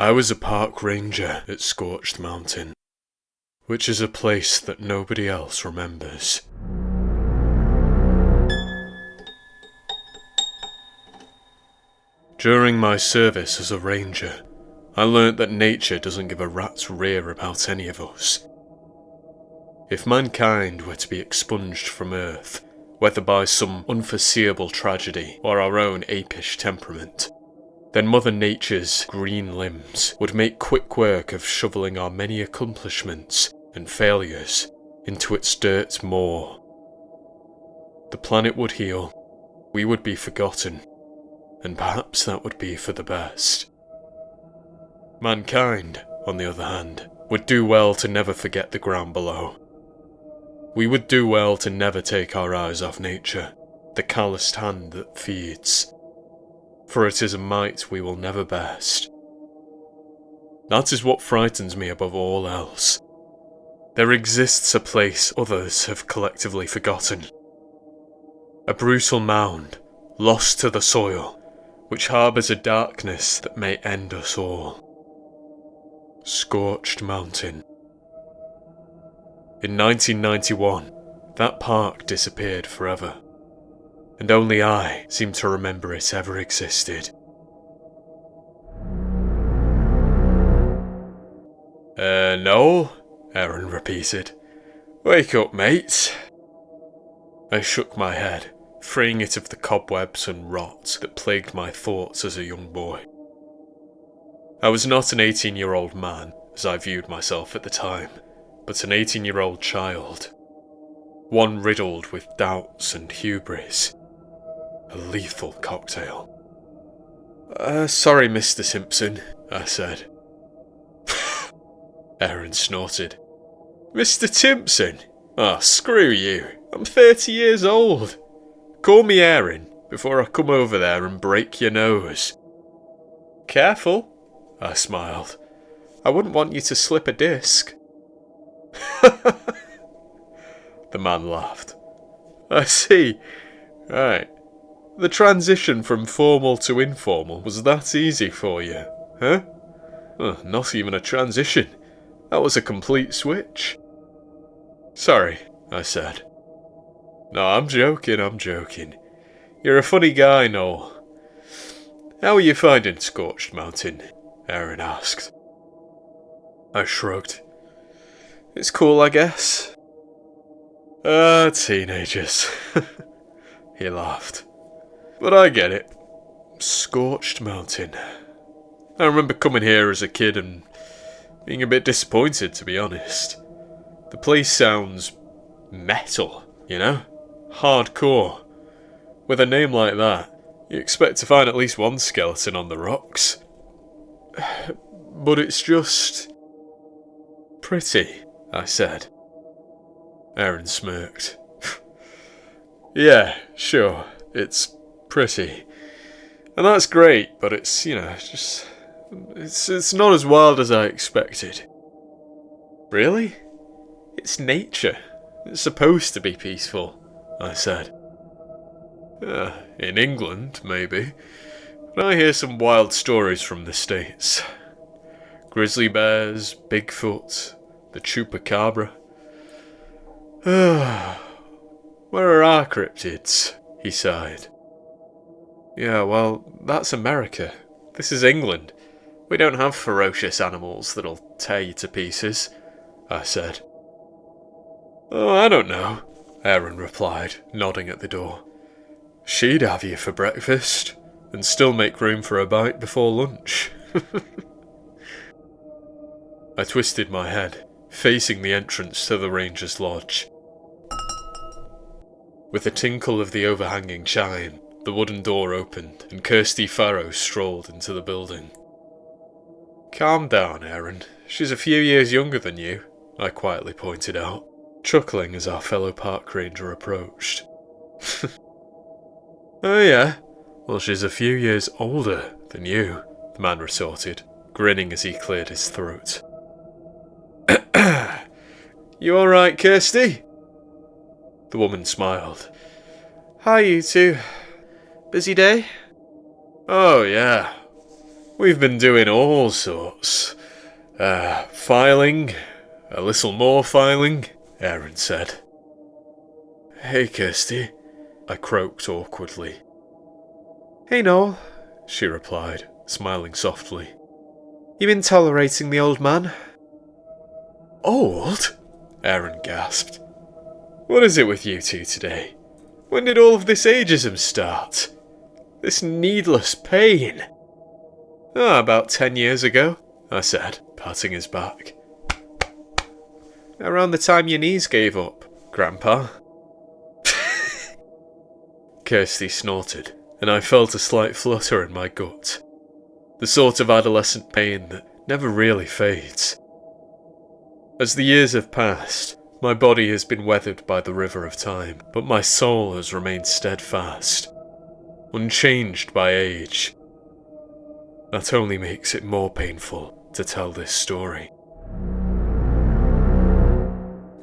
I was a park ranger at Scorched Mountain, which is a place that nobody else remembers. During my service as a ranger, I learnt that nature doesn't give a rat's rear about any of us. If mankind were to be expunged from Earth, whether by some unforeseeable tragedy or our own apish temperament, then Mother Nature's green limbs would make quick work of shoveling our many accomplishments and failures into its dirt maw. The planet would heal, we would be forgotten, and perhaps that would be for the best. Mankind, on the other hand, would do well to never forget the ground below. We would do well to never take our eyes off nature, the calloused hand that feeds, for it is a might we will never best. That is what frightens me above all else. There exists a place others have collectively forgotten. A brutal mound, lost to the soil, which harbours a darkness that may end us all. Scorched Mountain. In 1991, that park disappeared forever, and only I seem to remember it ever existed. No, Aaron repeated. Wake up, mate. I shook my head, freeing it of the cobwebs and rot that plagued my thoughts as a young boy. I was not an 18-year-old man, as I viewed myself at the time, but an 18-year-old child. One riddled with doubts and hubris. A lethal cocktail. Sorry, Mr. Simpson, I said. Aaron snorted. Mr. Timpson? Oh, screw you. I'm 30 years old. Call me Aaron before I come over there and break your nose. Careful, I smiled. I wouldn't want you to slip a disc. The man laughed. I see. Right. The transition from formal to informal was that easy for you, huh? Not even a transition. That was a complete switch. Sorry, I said. No, I'm joking. You're a funny guy, Noel. How are you finding Scorched Mountain? Aaron asked. I shrugged. It's cool, I guess. Teenagers. He laughed. But I get it. Scorched Mountain. I remember coming here as a kid and being a bit disappointed, to be honest. The place sounds metal, you know? Hardcore. With a name like that, you expect to find at least one skeleton on the rocks. But it's just pretty, I said. Aaron smirked. Yeah, sure, it's pretty. And that's great, but it's, it's not as wild as I expected. Really? It's nature. It's supposed to be peaceful, I said. In England, maybe. But I hear some wild stories from the States. Grizzly bears, Bigfoot, the chupacabra. Where are our cryptids? He sighed. Yeah, well, that's America. This is England. We don't have ferocious animals that'll tear you to pieces, I said. Oh, I don't know, Aaron replied, nodding at the door. She'd have you for breakfast, and still make room for a bite before lunch. I twisted my head, facing the entrance to the ranger's lodge. With the tinkle of the overhanging chime, the wooden door opened, and Kirsty Farrow strolled into the building. Calm down, Aaron. She's a few years younger than you, I quietly pointed out, chuckling as our fellow park ranger approached. Oh yeah? Well, she's a few years older than you, the man retorted, grinning as he cleared his throat. You alright, Kirsty? The woman smiled. Hi, you two. Busy day? Oh, yeah. We've been doing all sorts. Filing, a little more filing, Aaron said. Hey, Kirsty, I croaked awkwardly. Hey, Noel, she replied, smiling softly. You been tolerating the old man? Old? Aaron gasped. What is it with you two today? When did all of this ageism start? This needless pain? About 10 years ago, I said, patting his back. Around the time your knees gave up, Grandpa. Kirsty snorted, and I felt a slight flutter in my gut. The sort of adolescent pain that never really fades. As the years have passed, my body has been weathered by the river of time, but my soul has remained steadfast, unchanged by age. That only makes it more painful to tell this story.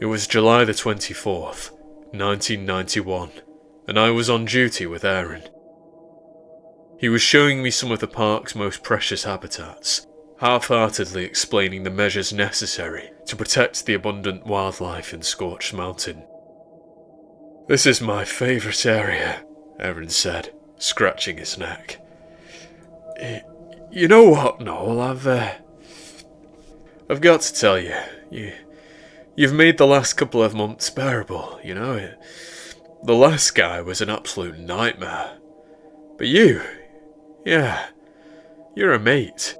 It was July the 24th, 1991, and I was on duty with Aaron. He was showing me some of the park's most precious habitats, half-heartedly explaining the measures necessary to protect the abundant wildlife in Scorched Mountain. This is my favourite area, Aaron said, scratching his neck. You know what, Noel, I've got to tell you, you've made the last couple of months bearable, you know. The last guy was an absolute nightmare. But you, yeah, you're a mate.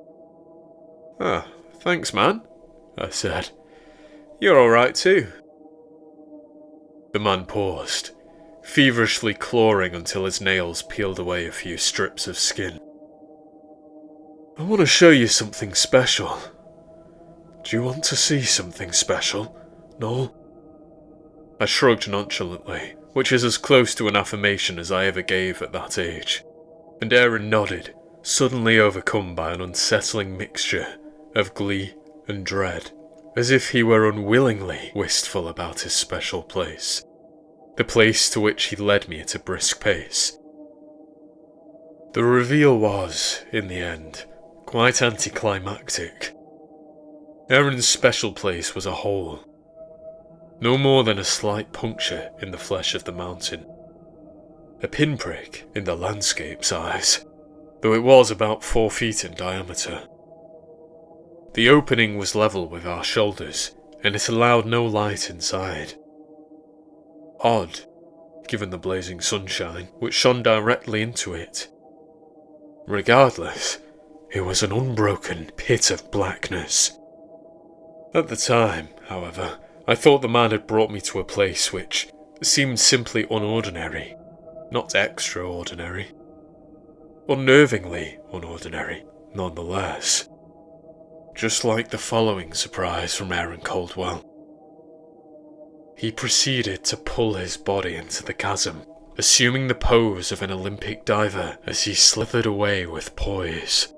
Thanks, man, I said. You're alright too. The man paused, feverishly clawing until his nails peeled away a few strips of skin. I want to show you something special. Do you want to see something special, Noel? I shrugged nonchalantly, which is as close to an affirmation as I ever gave at that age, and Aaron nodded, suddenly overcome by an unsettling mixture of glee and dread, as if he were unwillingly wistful about his special place, the place to which he led me at a brisk pace. The reveal was, in the end, quite anticlimactic. Aaron's special place was a hole, no more than a slight puncture in the flesh of the mountain. A pinprick in the landscape's eyes, though it was about 4 feet in diameter. The opening was level with our shoulders, and it allowed no light inside. Odd, given the blazing sunshine, which shone directly into it. Regardless, it was an unbroken pit of blackness. At the time, however, I thought the man had brought me to a place which seemed simply unordinary, not extraordinary. Unnervingly unordinary, nonetheless. Just like the following surprise from Aaron Caldwell. He proceeded to pull his body into the chasm, assuming the pose of an Olympic diver as he slithered away with poise.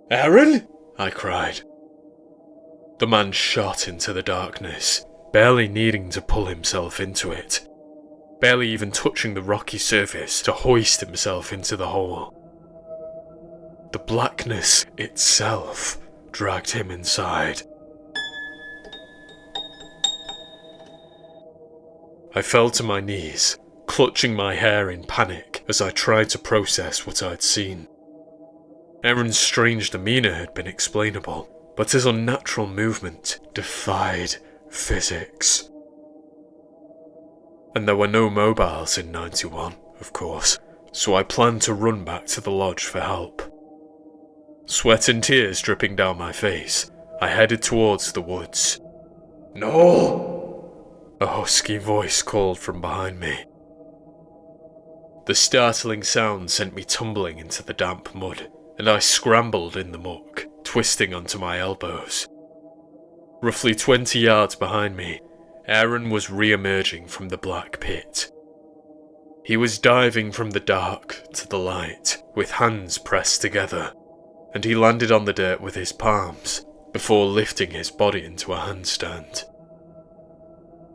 "Aaron?" I cried. The man shot into the darkness, barely needing to pull himself into it, barely even touching the rocky surface to hoist himself into the hole. The blackness itself dragged him inside. I fell to my knees, clutching my hair in panic as I tried to process what I'd seen. Aaron's strange demeanour had been explainable, but his unnatural movement defied physics. And there were no mobiles in 91, of course, so I planned to run back to the lodge for help. Sweat and tears dripping down my face, I headed towards the woods. "No!" A husky voice called from behind me. The startling sound sent me tumbling into the damp mud, and I scrambled in the muck, twisting onto my elbows. Roughly 20 yards behind me, Aaron was re-emerging from the black pit. He was diving from the dark to the light, with hands pressed together, and he landed on the dirt with his palms, before lifting his body into a handstand.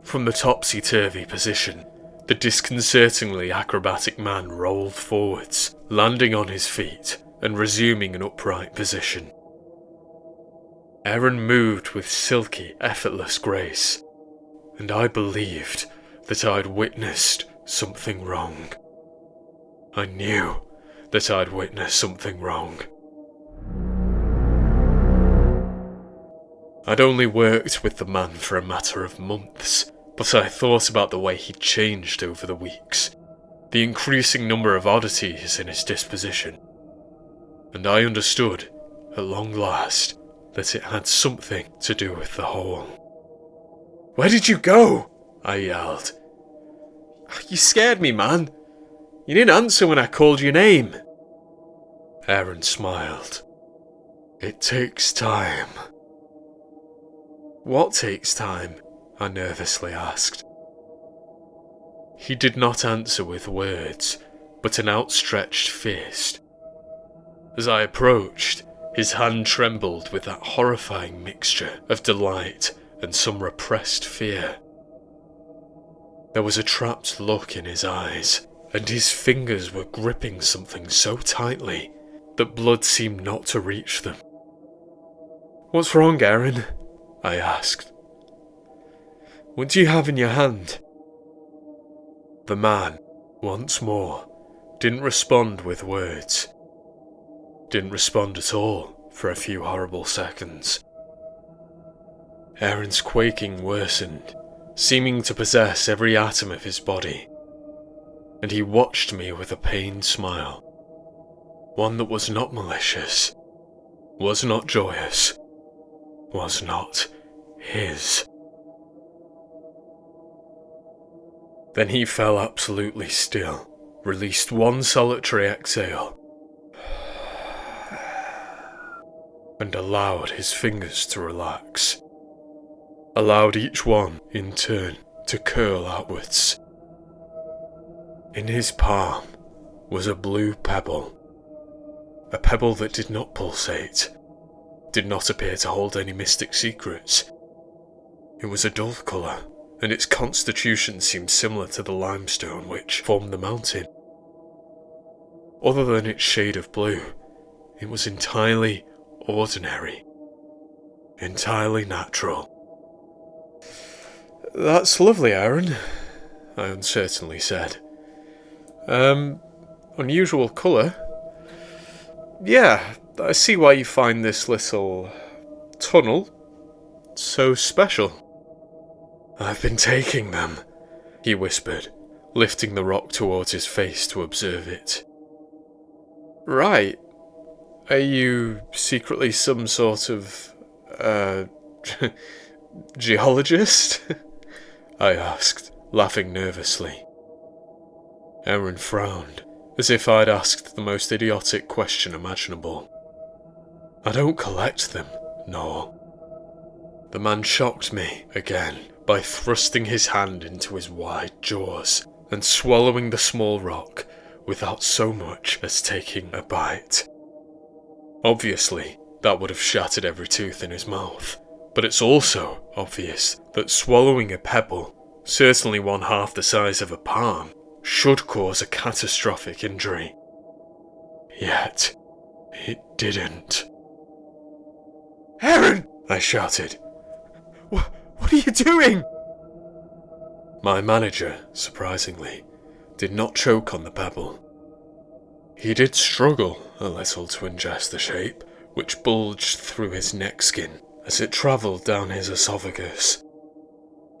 From the topsy-turvy position, the disconcertingly acrobatic man rolled forwards, landing on his feet, and resuming an upright position. Aaron moved with silky, effortless grace, and I believed that I'd witnessed something wrong. I knew that I'd witnessed something wrong. I'd only worked with the man for a matter of months, but I thought about the way he'd changed over the weeks, the increasing number of oddities in his disposition, and I understood, at long last, that it had something to do with the hole. "Where did you go?" I yelled. "You scared me, man. You didn't answer when I called your name." Aaron smiled. "It takes time." "What takes time?" I nervously asked. He did not answer with words, but an outstretched fist. As I approached, his hand trembled with that horrifying mixture of delight and some repressed fear. There was a trapped look in his eyes, and his fingers were gripping something so tightly that blood seemed not to reach them. "What's wrong, Aaron?" I asked. "What do you have in your hand?" The man, once more, didn't respond with words. Didn't respond at all for a few horrible seconds. Aaron's quaking worsened, seeming to possess every atom of his body, and he watched me with a pained smile, one that was not malicious, was not joyous, was not his. Then he fell absolutely still, released one solitary exhale, and allowed his fingers to relax. Allowed each one, in turn, to curl outwards. In his palm was a blue pebble. A pebble that did not pulsate, did not appear to hold any mystic secrets. It was a dull colour, and its constitution seemed similar to the limestone which formed the mountain. Other than its shade of blue, it was entirely ordinary, entirely natural. "That's lovely, Aaron," I uncertainly said. Unusual colour. Yeah, I see why you find this little tunnel so special." "I've been taking them," he whispered, lifting the rock towards his face to observe it. "Right. Are you secretly some sort of, geologist?" I asked, laughing nervously. Aaron frowned, as if I'd asked the most idiotic question imaginable. "I don't collect them, no." The man shocked me again by thrusting his hand into his wide jaws and swallowing the small rock without so much as taking a bite. Obviously, that would have shattered every tooth in his mouth, but it's also obvious that swallowing a pebble, certainly one half the size of a palm, should cause a catastrophic injury. Yet, it didn't. "Aaron!" I shouted. What are you doing?" My manager, surprisingly, did not choke on the pebble. He did struggle a little to ingest the shape, which bulged through his neck skin as it travelled down his esophagus,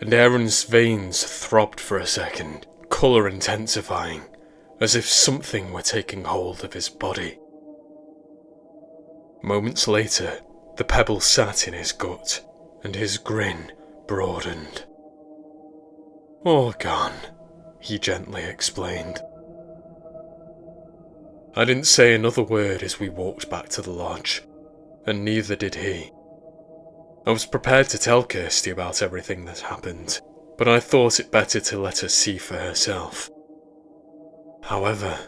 and Aaron's veins throbbed for a second, colour intensifying, as if something were taking hold of his body. Moments later, the pebble sat in his gut, and his grin broadened. "All gone," he gently explained. I didn't say another word as we walked back to the lodge, and neither did he. I was prepared to tell Kirsty about everything that happened, but I thought it better to let her see for herself. However,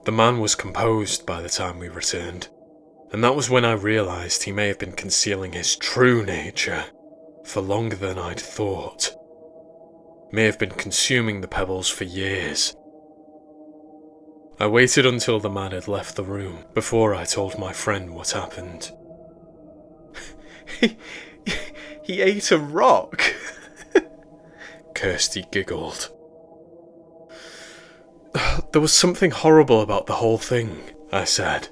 the man was composed by the time we returned, and that was when I realised he may have been concealing his true nature for longer than I'd thought. May have been consuming the pebbles for years. I waited until the man had left the room before I told my friend what happened. He ate a rock. Kirsty giggled. There was something horrible about the whole thing, I said.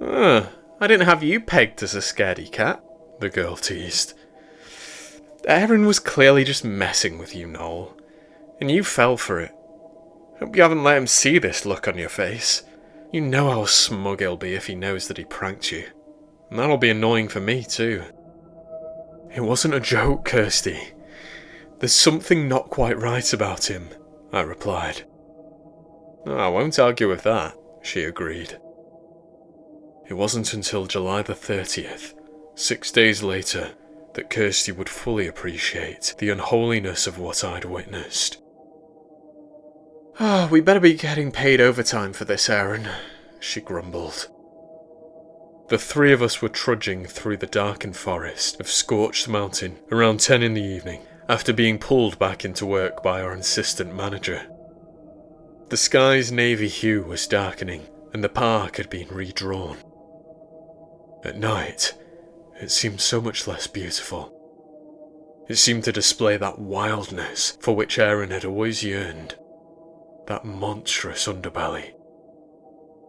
I didn't have you pegged as a scaredy cat, the girl teased. Aaron was clearly just messing with you, Noel, and you fell for it. Hope you haven't let him see this look on your face. You know how smug he'll be if he knows that he pranked you. And that'll be annoying for me too. It wasn't a joke, Kirsty. There's something not quite right about him, I replied. I won't argue with that, she agreed. It wasn't until July the 30th, 6 days later, that Kirsty would fully appreciate the unholiness of what I'd witnessed. We better be getting paid overtime for this, Aaron, she grumbled. The three of us were trudging through the darkened forest of Scorched Mountain around 10 in the evening, after being pulled back into work by our assistant manager. The sky's navy hue was darkening, and the park had been redrawn. At night, it seemed so much less beautiful. It seemed to display that wildness for which Aaron had always yearned. That monstrous underbelly.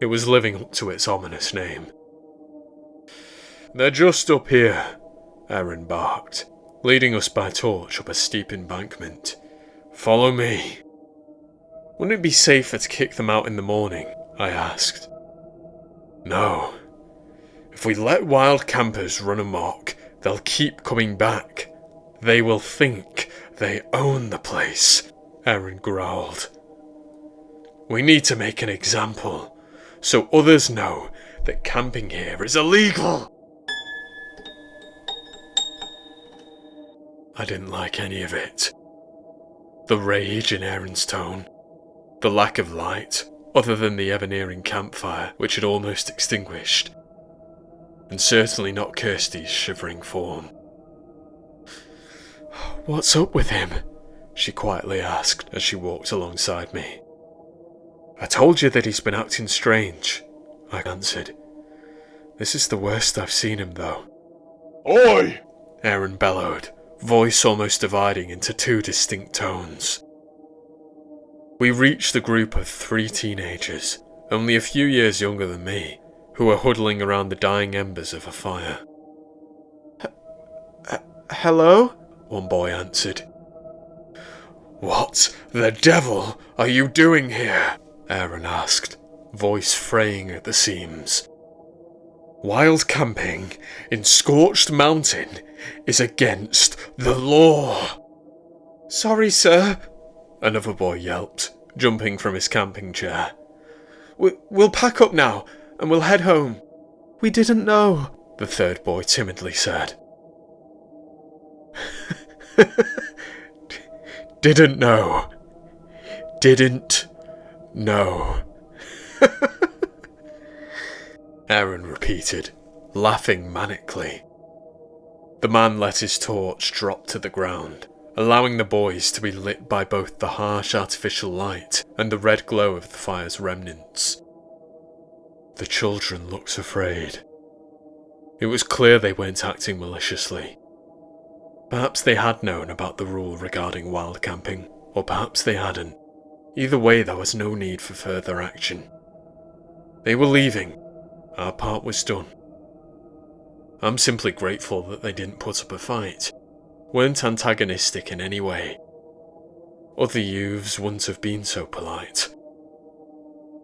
It was living up to its ominous name. "They're just up here," Aaron barked, leading us by torch up a steep embankment. "Follow me." "Wouldn't it be safer to kick them out in the morning?" I asked. "No. If we let wild campers run amok, they'll keep coming back. They will think they own the place," Aaron growled. "We need to make an example, so others know that camping here is illegal." I didn't like any of it. The rage in Aaron's tone, the lack of light, other than the ever-nearing campfire which had almost extinguished, and certainly not Kirsty's shivering form. "What's up with him?" she quietly asked as she walked alongside me. "I told you that he's been acting strange," I answered. "This is the worst I've seen him, though." "Oi!" Aaron bellowed, voice almost dividing into two distinct tones. We reached the group of 3 teenagers, only a few years younger than me, who were huddling around the dying embers of a fire. Hello?" one boy answered. "What the devil are you doing here?" Aaron asked, voice fraying at the seams. "Wild camping in Scorched Mountain is against the law." "Sorry, sir," another boy yelped, jumping from his camping chair. We'll pack up now, and we'll head home. We didn't know," the third boy timidly said. Didn't know. Didn't know. Aaron repeated, laughing manically. The man let his torch drop to the ground, allowing the boys to be lit by both the harsh artificial light and the red glow of the fire's remnants. The children looked afraid. It was clear they weren't acting maliciously. Perhaps they had known about the rule regarding wild camping, or perhaps they hadn't. Either way, there was no need for further action. They were leaving. Our part was done. I'm simply grateful that they didn't put up a fight, weren't antagonistic in any way. Other youths wouldn't have been so polite.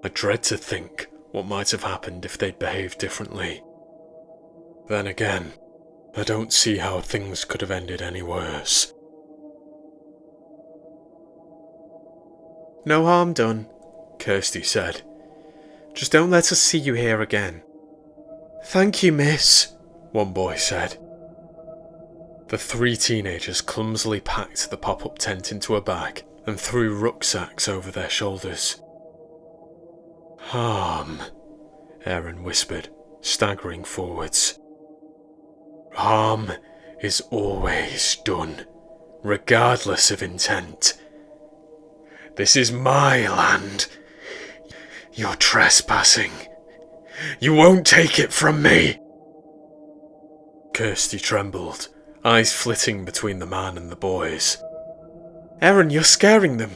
I dread to think what might have happened if they'd behaved differently. Then again, I don't see how things could have ended any worse. "No harm done," Kirsty said. "Just don't let us see you here again." "Thank you, miss," one boy said. The 3 teenagers clumsily packed the pop-up tent into a bag and threw rucksacks over their shoulders. "Harm," Aaron whispered, staggering forwards. "Harm is always done, regardless of intent. This is my land. You're trespassing. You won't take it from me. Kirsty trembled, eyes flitting between the man and the boys. Aaron, you're scaring them.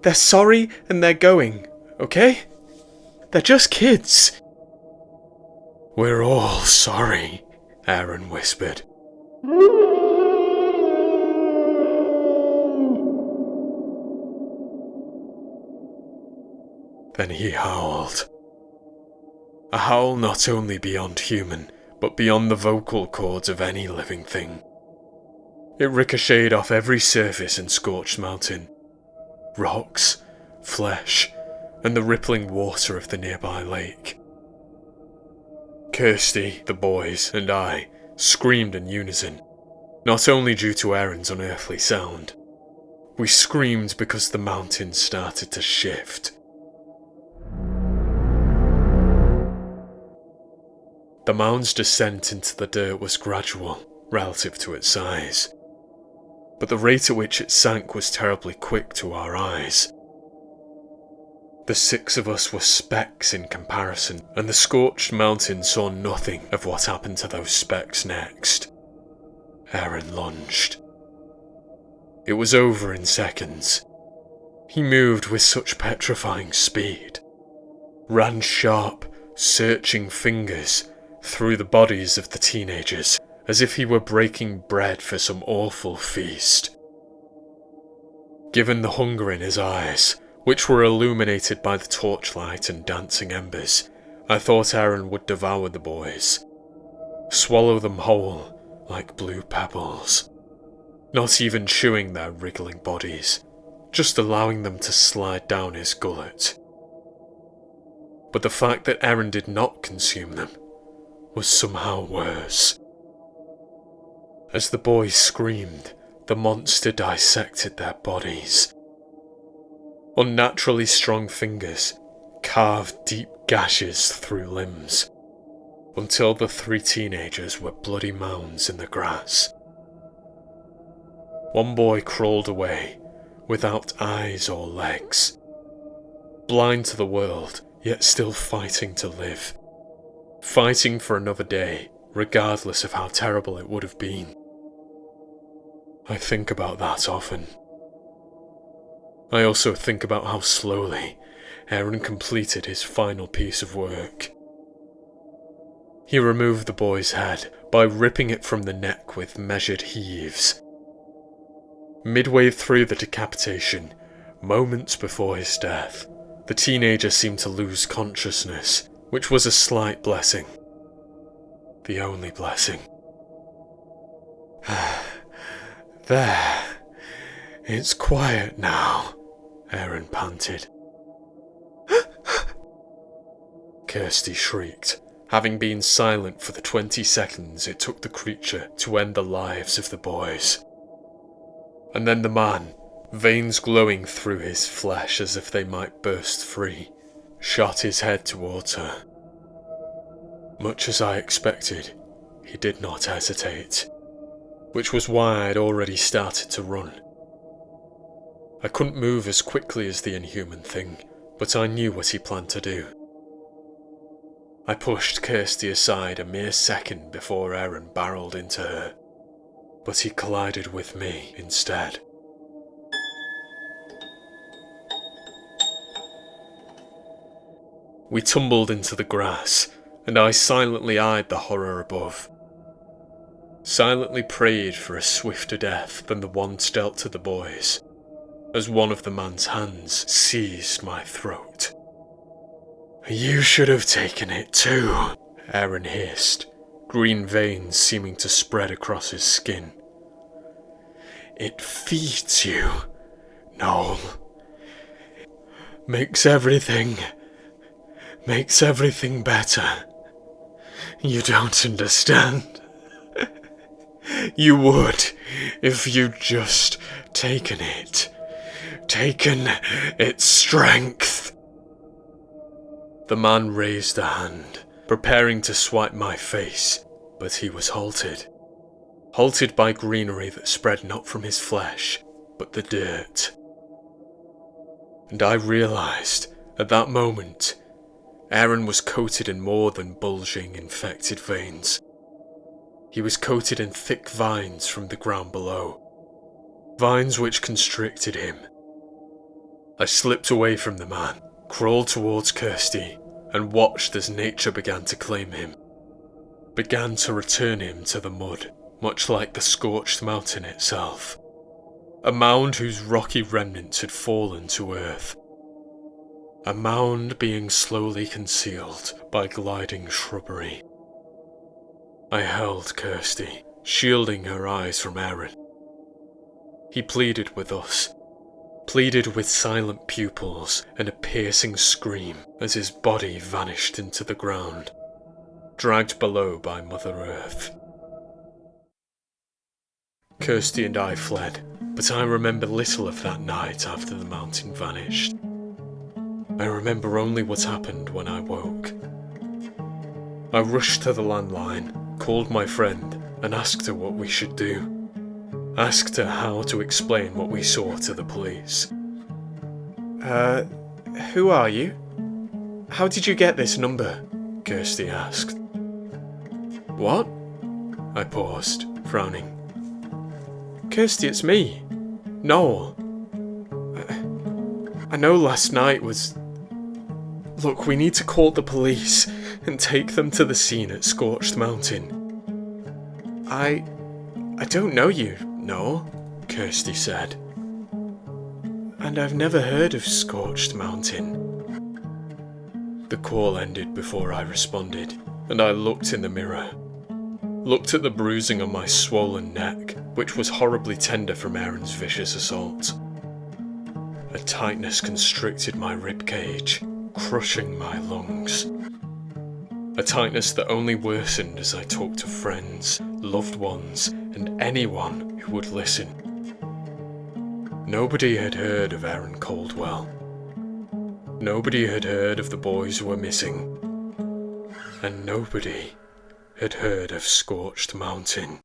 They're sorry and they're going, okay? They're just kids. We're all sorry, Aaron whispered. Then he howled. A howl not only beyond human, but beyond the vocal cords of any living thing. It ricocheted off every surface in Scorched Mountain. Rocks, flesh, and the rippling water of the nearby lake. Kirsty, the boys, and I screamed in unison, not only due to Aaron's unearthly sound. We screamed because the mountain started to shift. The mound's descent into the dirt was gradual, relative to its size, but the rate at which it sank was terribly quick to our eyes. The 6 of us were specks in comparison, and the Scorched Mountain saw nothing of what happened to those specks next. Aaron lunged. It was over in seconds. He moved with such petrifying speed, ran sharp, searching fingers through the bodies of the teenagers, as if he were breaking bread for some awful feast. Given the hunger in his eyes, which were illuminated by the torchlight and dancing embers, I thought Aaron would devour the boys, swallow them whole like blue pebbles, not even chewing their wriggling bodies, just allowing them to slide down his gullet. But the fact that Aaron did not consume them was somehow worse. As the boys screamed, the monster dissected their bodies. Unnaturally strong fingers carved deep gashes through limbs, until the 3 teenagers were bloody mounds in the grass. One boy crawled away, without eyes or legs, blind to the world, yet still fighting to live. Fighting for another day, regardless of how terrible it would have been. I think about that often. I also think about how slowly Aaron completed his final piece of work. He removed the boy's head by ripping it from the neck with measured heaves. Midway through the decapitation, moments before his death, the teenager seemed to lose consciousness, which was a slight blessing. The only blessing. There. It's quiet now, Aaron panted. Kirsty shrieked, having been silent for the 20 seconds it took the creature to end the lives of the boys. And then the man, veins glowing through his flesh as if they might burst free, shot his head towards her. Much as I expected, he did not hesitate, which was why I had already started to run. I couldn't move as quickly as the inhuman thing, but I knew what he planned to do. I pushed Kirsty aside a mere second before Aaron barreled into her, but he collided with me instead. We tumbled into the grass, and I silently eyed the horror above. Silently prayed for a swifter death than the one dealt to the boys, as one of the man's hands seized my throat. You should have taken it too, Aaron hissed, green veins seeming to spread across his skin. It feeds you, Noel. Makes everything better. You don't understand. You would if you'd just taken it. Taken its strength. The man raised a hand, preparing to swipe my face, but he was halted. Halted by greenery that spread not from his flesh, but the dirt. And I realised At that moment, Aaron was coated in more than bulging, infected veins. He was coated in thick vines from the ground below, vines which constricted him. I slipped away from the man, crawled towards Kirsty, and watched as nature began to claim him, began to return him to the mud, much like the Scorched Mountain itself, a mound whose rocky remnants had fallen to earth, a mound being slowly concealed by gliding shrubbery. I held Kirsty, shielding her eyes from Aaron. He pleaded with us, pleaded with silent pupils and a piercing scream as his body vanished into the ground, dragged below by Mother Earth. Kirsty and I fled, but I remember little of that night after the mountain vanished. I remember only what happened when I woke. I rushed to the landline, called my friend, and asked her what we should do. Asked her how to explain what we saw to the police. Who are you? How did you get this number? Kirsty asked. What? I paused, frowning. Kirsty, it's me, Noel. I know last night was... Look, we need to call the police and take them to the scene at Scorched Mountain. I don't know you, Noel, Kirsty said. And I've never heard of Scorched Mountain. The call ended before I responded, and I looked in the mirror. Looked at the bruising on my swollen neck, which was horribly tender from Aaron's vicious assault. A tightness constricted my ribcage, crushing my lungs. A tightness that only worsened as I talked to friends, loved ones, and anyone who would listen. Nobody had heard of Aaron Caldwell. Nobody had heard of the boys who were missing. And nobody had heard of Scorched Mountain.